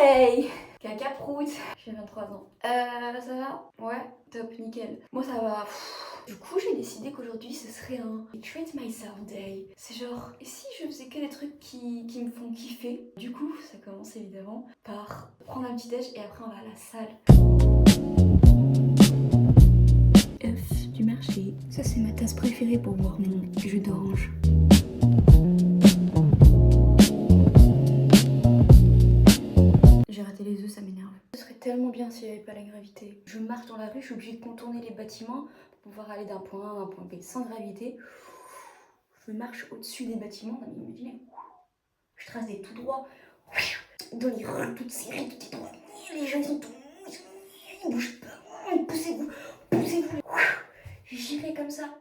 Hey! Caca prout, j'ai 23 ans. Ça va? Ouais, top, nickel. Moi ça va. Du coup, j'ai décidé qu'aujourd'hui ce serait un Treat Myself Day. C'est genre, et si je faisais que des trucs qui me font kiffer? Du coup, ça commence évidemment par prendre un petit déj et après on va à la salle. Œuf du marché. Ça, c'est ma tasse préférée pour boire mon jus d'orange. J'ai raté les œufs, ça m'énerve. Ce serait tellement bien s'il n'y avait pas la gravité. Je marche dans la rue, je suis obligée de contourner les bâtiments pour pouvoir aller d'un point A à un point B sans gravité. Je marche au-dessus des bâtiments, non mais imaginez. Je trace des tout droits dans les rues toutes serrées, toutes étroites. Les gens ils sont tout... Ils bougent pas. Poussez-vous, poussez-vous. J'irai comme ça.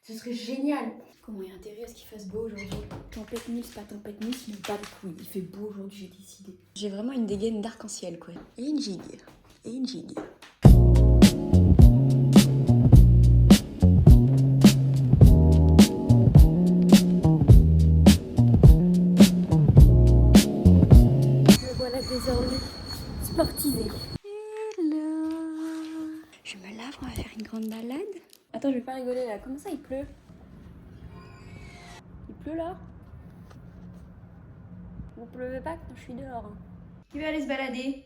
Ce serait génial. Comment il y a intérêt à ce qu'il fasse beau aujourd'hui? Tempête Nice, pas tempête Nice, je m'en bats les couilles. Il fait beau aujourd'hui, j'ai décidé. J'ai vraiment une dégaine d'arc-en-ciel, quoi. Et une gigue. Et une gigue. Me voilà désormais sportisée. Hello. Je me lave, on va faire une grande balade. Attends, je vais pas rigoler là. Comment ça, il pleut? Il pleut là? Vous pleuvez pas quand je suis dehors. Qui va aller se balader?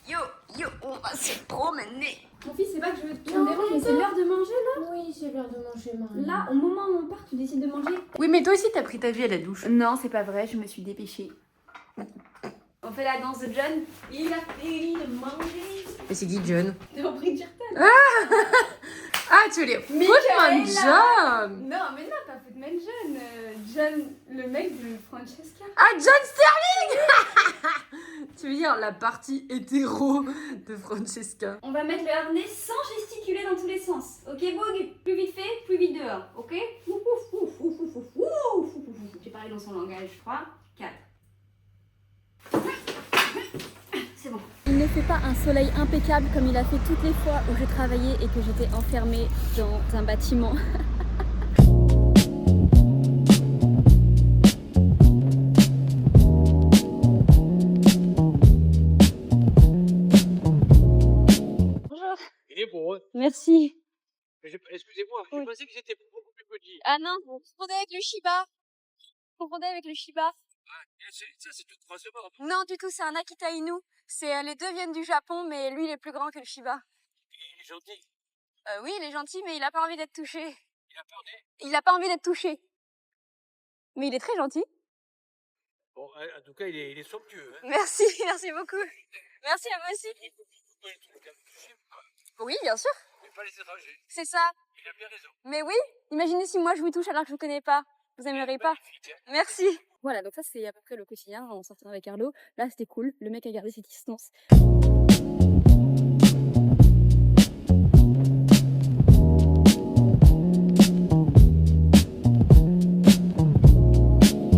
Yo, yo, on va se promener. Mon fils, c'est pas que je veux te déranger, mais c'est l'heure de manger là? Oui, c'est l'heure de manger, maman. Là, au moment où on part, tu décides de manger? Oui, mais toi aussi, t'as pris ta vie à la douche. Non, c'est pas vrai, je me suis dépêchée. On fait la danse de John. Il a fini de manger. Mais c'est qui, John? T'es en Bridgerton. Ah, tu veux les Footman John? Non, mais non, pas Footman John. John, le mec de Francesca. Ah, John Sterling. Tu veux dire la partie hétéro de Francesca? On va mettre le harnais sans gesticuler dans tous les sens. Ok, Boog? Plus vite fait, plus vite dehors. Ok? J'ai parlé dans son langage. 3, 4. C'est bon. Il ne fait pas un soleil impeccable comme il a fait toutes les fois où je travaillais et que j'étais enfermée dans un bâtiment. Bonjour. Il est beau, hein. Merci. Excusez-moi, Oui. je pensais que c'était beaucoup plus petit. Ah non, vous confondez avec le Shiba. Vous confondez avec le Shiba. Ça, c'est tout croisement. Non, du tout, c'est un Akita Inu. Les deux viennent du Japon, mais lui, il est plus grand que le Shiba. Il est gentil. Oui, il est gentil, mais il a pas envie d'être touché. Il a peur des... Il a pas envie d'être touché. Mais il est très gentil. Bon, en tout cas, il est somptueux. Hein. Merci, merci beaucoup. Merci à vous aussi. Oui, bien sûr. Mais pas les étrangers. C'est ça. Il a bien raison. Mais oui, imaginez si moi je vous touche alors que je vous connais pas. Vous aimeriez pas? Magnifique, hein. Merci. Voilà, donc ça c'est à peu près le quotidien en sortant avec Carlo. Là c'était cool, le mec a gardé ses distances.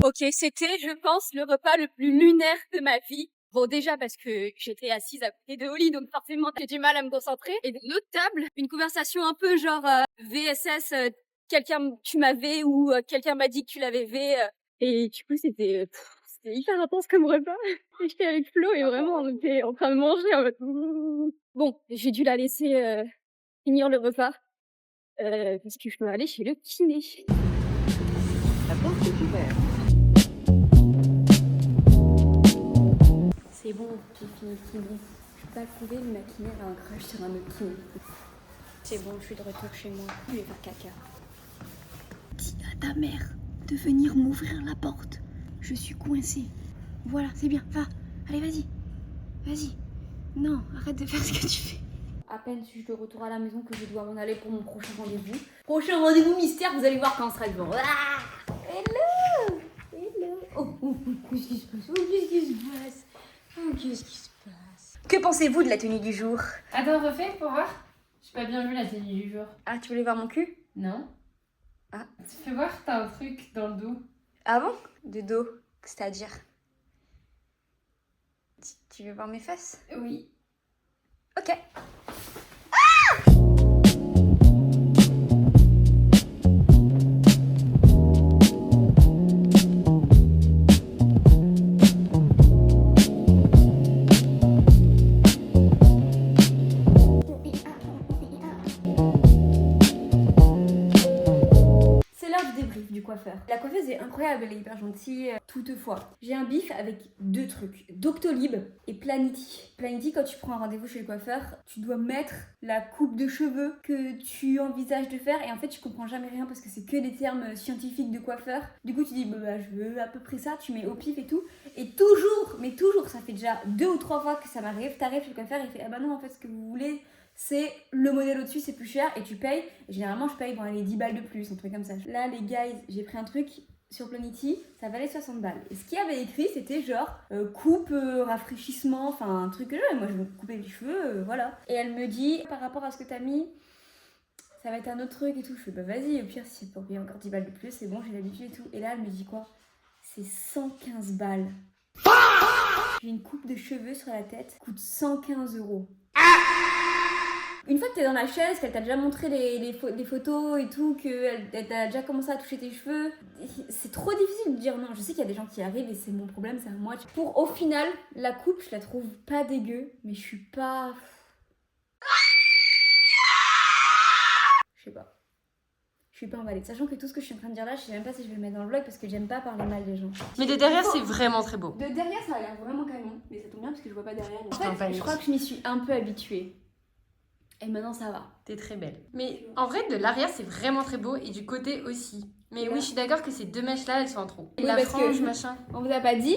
Ok, c'était, je pense, le repas le plus lunaire de ma vie. Bon, déjà parce que j'étais assise à côté de Oli, donc forcément j'ai du mal à me concentrer. Et de l'autre table, une conversation un peu genre VSS, quelqu'un tu m'avais ou quelqu'un m'a dit que tu l'avais V. Et du coup c'était hyper intense comme repas. Et j'étais avec Flo et vraiment on était en train de manger en mode... Bon, j'ai dû la laisser finir le repas parce que je dois aller chez le kiné. La porte est ouverte. C'est bon, j'ai fini le kiné. Je peux pas le prouver, mais ma kiné a un crush sur un autre kiné. C'est bon, je suis de retour chez moi. Je vais faire caca. Dis à ta mère de venir m'ouvrir la porte. Je suis coincée. Voilà, c'est bien. Va. Allez, vas-y. Vas-y. Non, arrête de faire ce que tu fais. À peine suis-je de retour à la maison que je dois m'en aller pour mon prochain rendez-vous. Prochain rendez-vous mystère, vous allez voir quand on sera devant. Ah, hello. Hello. Oh, qu'est-ce qui se passe? Oh, qu'est-ce qui se passe? Oh, qu'est-ce qui se passe? Que pensez-vous de la tenue du jour? Attends, refais pour voir. J'ai pas bien vu la tenue du jour. Ah, tu voulais voir mon cul? Non. Ah. Tu fais voir, t'as un truc dans le dos. Ah bon? De dos, c'est-à-dire? Tu veux voir mes fesses? Oui. Ok. incroyable, elle est hyper gentille. Toutefois, j'ai un bif avec 2 trucs. Doctolib et Planity. Planity, quand tu prends un rendez-vous chez le coiffeur, tu dois mettre la coupe de cheveux que tu envisages de faire et en fait tu comprends jamais rien parce que c'est que des termes scientifiques de coiffeur. Du coup tu dis bah je veux à peu près ça, tu mets au pif et tout. Et toujours, mais toujours, ça fait déjà 2 ou 3 fois que ça m'arrive, t'arrives chez le coiffeur et il fait ah bah non en fait ce que vous voulez c'est le modèle au-dessus, c'est plus cher et tu payes. Et généralement, je paye bon, les 10 balles de plus, un truc comme ça. Là, les guys, j'ai pris un truc sur Planity, ça valait 60 balles. Et ce qu'il y avait écrit, c'était genre coupe, rafraîchissement, enfin un truc que j'aime. Moi, je veux couper les cheveux, voilà. Et elle me dit, par rapport à ce que t'as mis, ça va être un autre truc et tout. Je fais, bah vas-y, au pire, si c'est pour payer encore 10 balles de plus, c'est bon, j'ai l'habitude et tout. Et là, elle me dit quoi? C'est 115 balles. J'ai une coupe de cheveux sur la tête, coûte 115 €. Une fois que t'es dans la chaise, qu'elle t'a déjà montré les photos et tout, qu'elle t'a déjà commencé à toucher tes cheveux, c'est trop difficile de dire non. Je sais qu'il y a des gens qui arrivent et c'est mon problème, c'est à moi. Pour au final, la coupe, je la trouve pas dégueu, mais je suis pas... Je sais pas. Je suis pas emballée. Sachant que tout ce que je suis en train de dire là, je sais même pas si je vais le mettre dans le vlog parce que j'aime pas parler mal des gens. Mais de derrière, c'est vraiment très beau. De derrière, ça a l'air vraiment canon, mais ça tombe bien parce que je vois pas derrière. En Putain, fait, je crois que je m'y suis un peu habituée. Et maintenant ça va. T'es très belle. Mais en vrai, de l'arrière, c'est vraiment très beau et du côté aussi. Mais Et là oui, je suis d'accord que ces 2 mèches-là, elles sont en trop. Et Oui, la parce frange, que- machin. On vous a pas dit,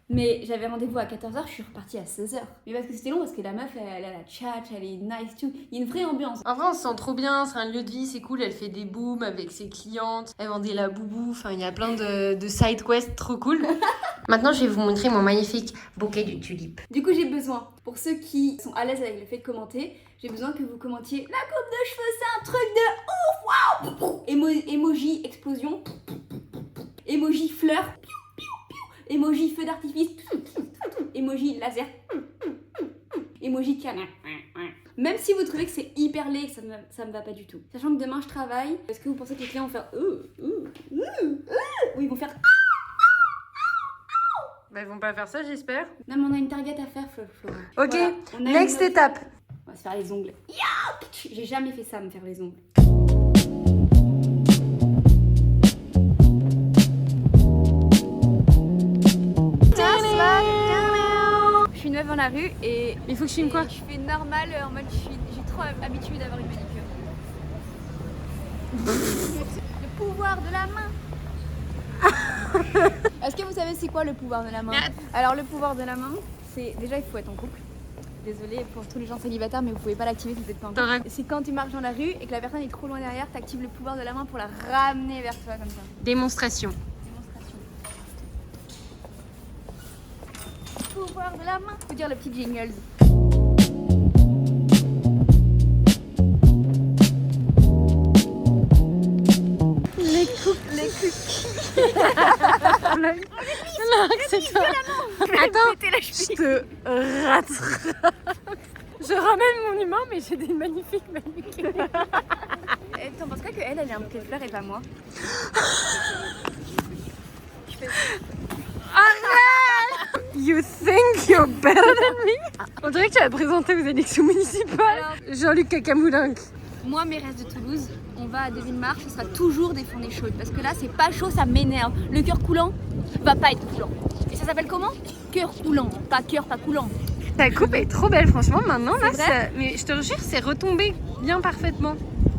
mais j'avais rendez-vous à 14h, je suis repartie à 16h. Mais parce que c'était long, parce que la meuf, elle a la chat, elle est nice, tout. Il y a une vraie ambiance. En vrai, on se sent trop bien, c'est un lieu de vie, c'est cool. Elle fait des booms avec ses clientes, elle vendait la boubou, enfin, il y a plein de side quests trop cool. Maintenant, je vais vous montrer mon magnifique bouquet de tulipes. Du coup, j'ai besoin, pour ceux qui sont à l'aise avec le fait de commenter, j'ai besoin que vous commentiez la coupe de cheveux, c'est un truc de ouf, waouh! Emoji explosion, emoji fleur, emoji feu d'artifice, emoji laser, emoji canin. Même si vous trouvez que c'est hyper laid, que ça me va pas du tout. Sachant que demain je travaille, est-ce que vous pensez que les clients vont faire ou ils vont faire Bah, ils vont pas faire ça, j'espère. non mais on a une target à faire, Flora. Ok, Voilà, on a next une- étape. On va se faire les ongles. J'ai jamais fait ça, me faire les ongles. Je suis une meuf dans la rue et Il faut que je filme quoi? je fais normal en mode j'ai trop habitué d'avoir une manicure. Le pouvoir de la main. Est-ce que vous savez c'est quoi le pouvoir de la main? Alors le pouvoir de la main, c'est déjà il faut être en couple. Désolée pour tous les gens célibataires, mais vous pouvez pas l'activer si vous êtes pas en couple. C'est quand tu marches dans la rue et que la personne est trop loin derrière, t'actives le pouvoir de la main pour la ramener vers toi comme ça. Démonstration. Démonstration. Pouvoir de la main. Faut dire le petit jingle. Les cookies. Non, c'est toi. Attends, je te rattrape. Je ramène mon humain, mais j'ai des magnifiques manucures. T'en penses quoi qu'elle a un bouquet de fleurs et pas moi? You think you're better than me? On dirait que tu vas te présenter aux élections municipales. Jean-Luc Cacamoulinck. Moi, mes restes de Toulouse, on va à Deville-Marche, ce sera toujours des fournées chaudes. Parce que là, c'est pas chaud, ça m'énerve. Le cœur coulant va pas être coulant. Et ça s'appelle comment? Cœur coulant, pas cœur, pas coulant. Ta coupe est trop belle, franchement. Maintenant, là, C'est ça... mais je te jure, c'est retombé bien parfaitement.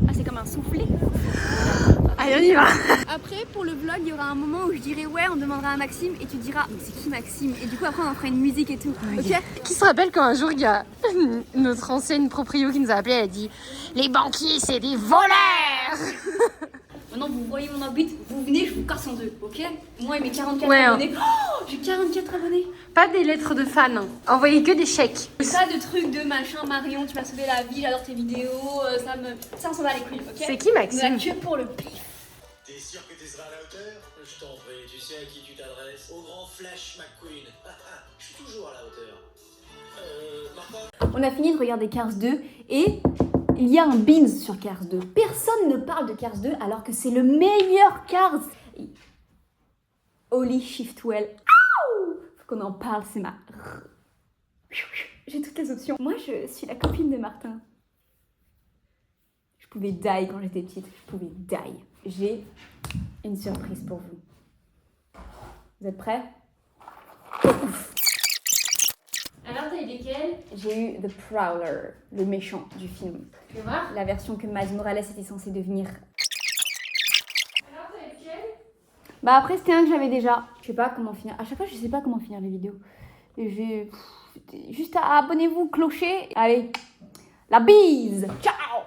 Ah, c'est comme un soufflet. Allez, on y va. Après, pour le vlog, il y aura un moment où je dirai ouais, on demandera à Maxime et tu diras mais c'est qui Maxime? Et du coup, après, on en fera une musique et tout. Ok? Qui se rappelle quand un jour, il y a notre ancienne proprio qui nous a appelé, elle a dit « Les banquiers, c'est des voleurs !» Maintenant, vous voyez mon orbite, vous venez, je vous casse en deux, ok? Moi et mes 44 Ouais, hein. abonnés. Oh, j'ai 44 abonnés. Pas des lettres de fans, hein. Envoyez que des chèques. Pas de trucs de machin, Marion, tu m'as sauvé la vie, j'adore tes vidéos, ça on s'en va les couilles, ok? C'est qui, On Maxime? a que pour le pif. T'es sûr que tu seras à la hauteur? Je t'en prie, tu sais à qui tu t'adresses? Au grand Flash McQueen. Je suis toujours à la hauteur. Martin? On a fini de regarder Cars 2 et il y a un Beans sur Cars 2. Personne ne parle de Cars 2 alors que c'est le meilleur Cars. Holly Shiftwell. Faut qu'on en parle, c'est ma... J'ai toutes les options. Moi, je suis la copine de Martin. Je pouvais die quand j'étais petite. Je pouvais die. J'ai une surprise pour vous. Vous êtes prêts? Alors, t'as eu lesquels? J'ai eu The Prowler, le méchant du film. Tu veux voir? La version que Miles Morales était censé devenir. Alors, t'as eu lesquels? Bah après c'était un que j'avais déjà. Je sais pas comment finir. À chaque fois je sais pas comment finir les vidéos. Et juste abonnez-vous, clocher. Allez, la bise. Ciao.